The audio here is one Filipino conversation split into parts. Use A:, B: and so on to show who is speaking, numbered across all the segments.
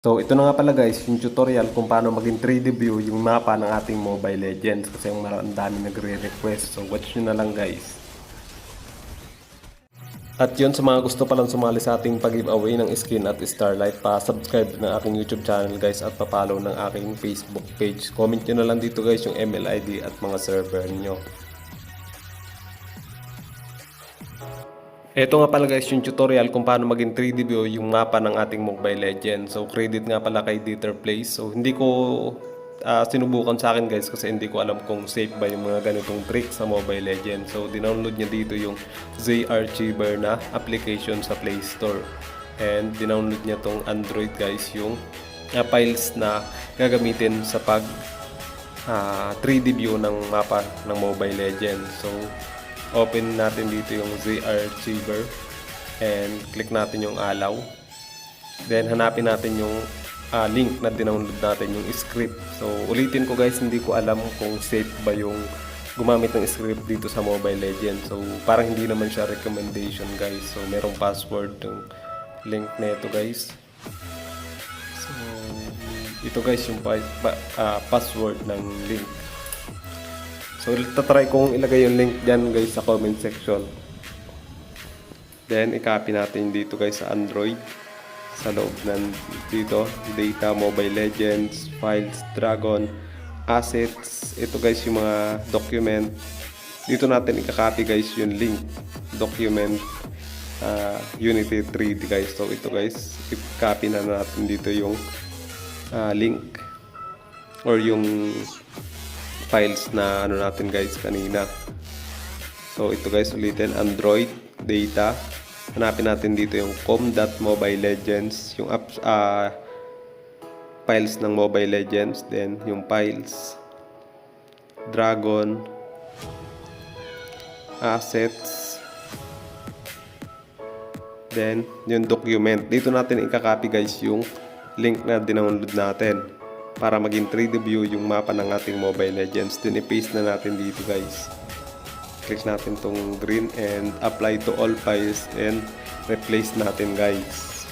A: So ito na nga pala guys, yung tutorial kung paano maging 3D view yung mapa ng ating Mobile Legends kasi yung ang dami nagre-request. So watch nyo na lang guys. At yun, sa mga gusto palang sumali sa ating pag-giveaway ng skin at Starlight, pa-subscribe ng aking YouTube channel guys at pa-follow ng aking Facebook page. Comment nyo na lang dito guys yung ML ID at mga server nyo. Ito nga pala guys yung tutorial kung paano maging 3D view yung mapa ng ating Mobile Legends. So credit nga pala kay Dieter Plays. So hindi ko sinubukan sa akin guys kasi hindi ko alam kung safe ba yung mga ganitong trick sa Mobile Legends. So dinownload niya dito yung Z-Archiver na application sa Play Store. And dinownload niya tong Android guys yung files na gagamitin sa pag 3D view ng mapa ng Mobile Legends. So open natin dito yung Z-Archiver and click natin yung allow. Then hanapin natin yung link na dinownload natin, yung script. So ulitin ko guys, hindi ko alam kung safe ba yung gumamit ng script dito sa Mobile Legends. So parang hindi naman siya recommendation guys. So merong password yung link na ito guys. So ito guys yung password ng link. So, tatry kong ilagay yung link dyan guys sa comment section. Then, i-copy natin dito guys sa Android. Sa loob ng dito, data, Mobile Legends, files, Dragon, assets. Ito guys yung mga document. Dito natin i-copy guys yung link. Document, Unity 3D guys. So, ito guys, i-copy na natin dito yung link. Or yung files na natin guys kanina. So ito guys, ulitin, Android data, hanapin natin dito yung com.mobile legends, yung apps, files ng Mobile Legends, then yung files, Dragon, assets, then yung document. Dito natin i-copy guys yung link na dinownload natin para maging 3D view yung mapa ng ating Mobile Legends. Then i-paste na natin dito guys. Click natin tong green and apply to all files and replace natin guys.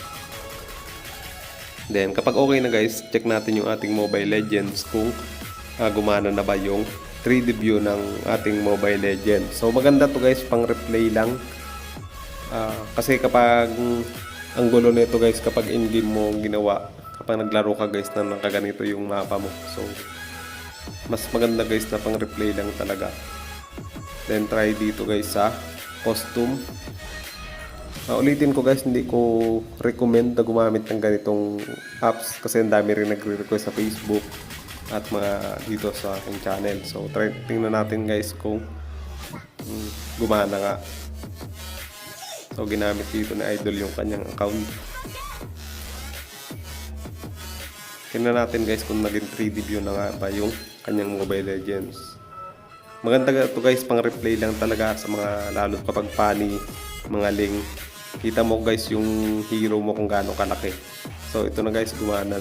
A: Then kapag okay na guys, check natin yung ating Mobile Legends kung gumana na ba yung 3D view ng ating Mobile Legends. So maganda to guys, pang replay lang. Kasi kapag ang gulo nito guys, kapag in-game mo ginawa, kapag naglaro ka guys na nakaganito yung mapa mo. So mas maganda guys na pang replay lang talaga. Then try dito guys sa costume. Ulitin ko guys, hindi ko recommend na gumamit ng ganitong apps kasi ang dami rin nagre-request sa Facebook at mga dito sa aking channel. So tingnan natin guys kung gumana nga. So ginamit dito na Idol yung kanyang account. Tingnan natin guys kung naging 3D view na nga ba yung kanyang Mobile Legends. Maganda ito guys, pang replay lang talaga sa mga lalo kapag funny, mga link. Kita mo guys yung hero mo kung gaano kalaki. So ito na guys, gumana.